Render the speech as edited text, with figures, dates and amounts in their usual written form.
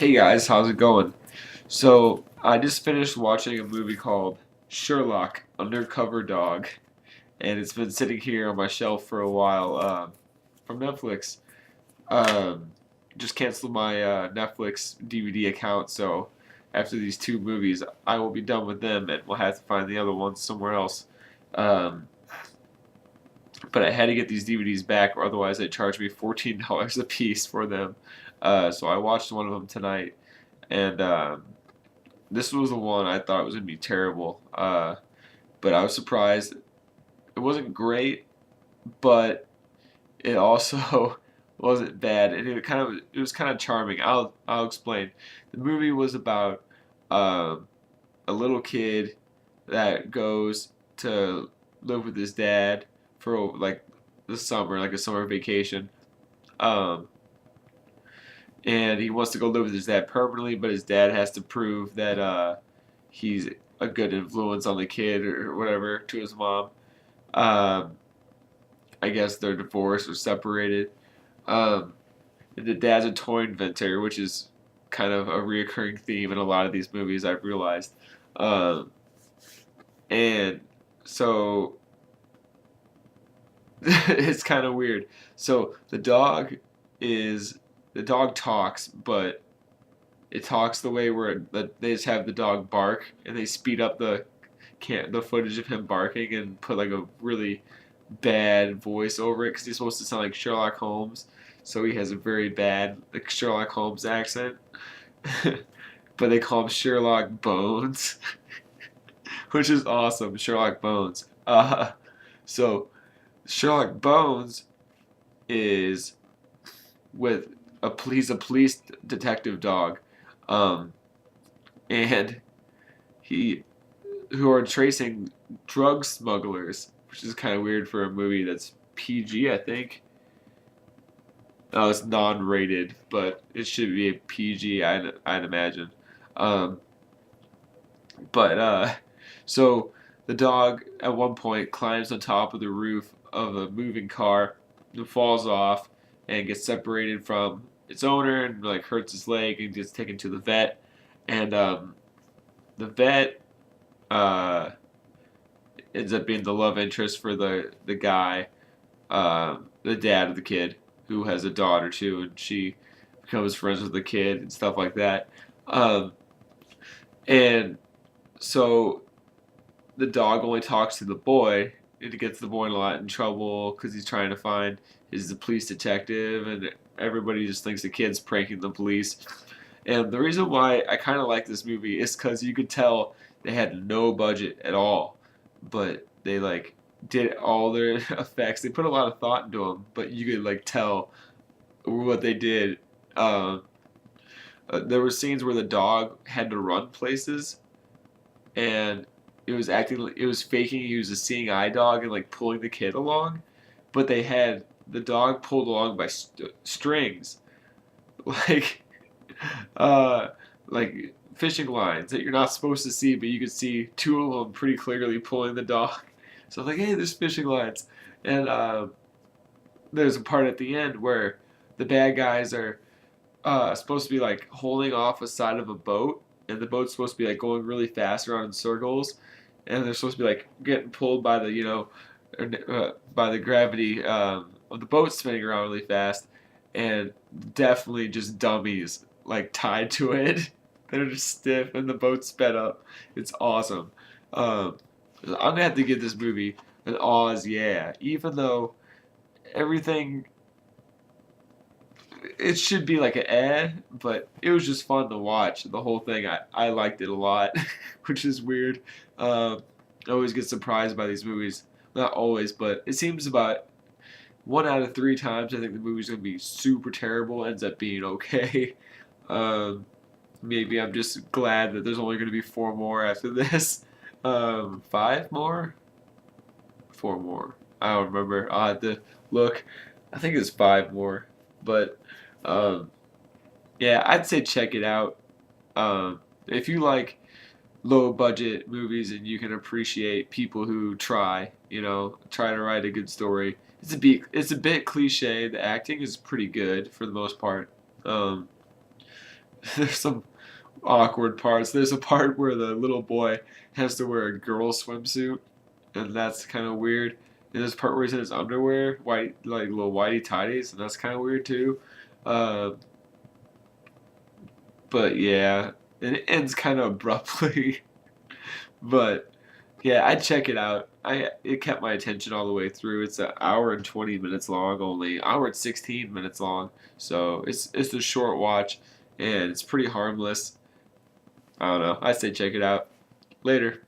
Hey guys, how's it going? So, I just finished watching a movie called Sherlock Undercover Dog, and it's been sitting here on my shelf for a while from Netflix. Um, just canceled my Netflix DVD account, so after these two movies, I will be done with them and we'll have to find the other ones somewhere else. Um, but I had to get these DVDs back, or otherwise they'd charge me $14 a piece for them. So I watched one of them tonight, and this was the one I thought was gonna be terrible, but I was surprised. It wasn't great, but it also wasn't bad, and it was kind of charming. I'll explain. The movie was about um, a little kid that goes to live with his dad for like the summer, like a summer vacation. Um, and he wants to go live with his dad permanently, but his dad has to prove that he's a good influence on the kid or whatever to his mom. Um, I guess they're divorced or separated. Um, and the dad's a toy inventor, which is kind of a reoccurring theme in a lot of these movies. I've realized, um, and so it's kind of weird. So is the dog talks, but it talks the way where they just have the dog bark and they speed up the footage of him barking and put like a really bad voice over it because he's supposed to sound like Sherlock Holmes, so he has a very bad like Sherlock Holmes accent. But they call him Sherlock Bones, which is awesome. Sherlock Bones. So Sherlock Bones is with he's a police detective dog, um, and he who are tracing drug smugglers, which is kind of weird for a movie that's PG, I think. Oh, it's non-rated, but it should be a PG, I'd imagine. Um, but so the dog at one point climbs on top of the roof of a moving car and falls off and gets separated from its owner and like hurts his leg and gets taken to the vet. And the vet uh, ends up being the love interest for the guy, the dad of the kid, who has a daughter too, and she becomes friends with the kid and stuff like that. Um, and so the dog only talks to the boy, and it gets the boy in a lot in trouble because he's trying to find is the police detective, and everybody just thinks the kid's pranking the police. And the reason why I kind of like this movie is because you could tell they had no budget at all, but they like did all their effects. They put a lot of thought into them, but you could like tell what they did. Um, there were scenes where the dog had to run places, and it was faking he was a seeing eye dog and like pulling the kid along, but they had the dog pulled along by strings, like uh, like fishing lines that you're not supposed to see, but you could see two of them pretty clearly pulling the dog. So I was like, hey, there's fishing lines, and there's a part at the end where the bad guys are supposed to be like holding off a side of a boat, and the boat's supposed to be like going really fast around in circles, and they're supposed to be like getting pulled by the by the gravity of the boat spinning around really fast, and definitely just dummies like tied to it. They're just stiff, and the boat sped up. It's awesome. Um, I'm gonna have to give this movie an Oz yeah, even though everything it should be like an ad, but it was just fun to watch. The whole thing, I liked it a lot, which is weird. I always get surprised by these movies. Not always, but it seems about one out of three times I think the movie's gonna be super terrible ends up being okay. Um, maybe I'm just glad that there's only gonna be four more after this. Five more, four more. I don't remember. I'll have to look. I think it's five more, but um, yeah, I'd say check it out. If you like low budget movies and you can appreciate people who try to write a good story. It's a bit cliche. The acting is pretty good for the most part. Um, There's some awkward parts. There's a part where the little boy has to wear a girl swimsuit, and that's kind of weird. And there's a part where he's in his underwear, white like little whitey tidies, and that's kind of weird too. Uh, but yeah, and it ends kind of abruptly. But yeah, I'd check it out. It kept my attention all the way through. It's an hour and 20 minutes long, only hour and 16 minutes long. So it's a short watch, and it's pretty harmless. I don't know. I say check it out. Later.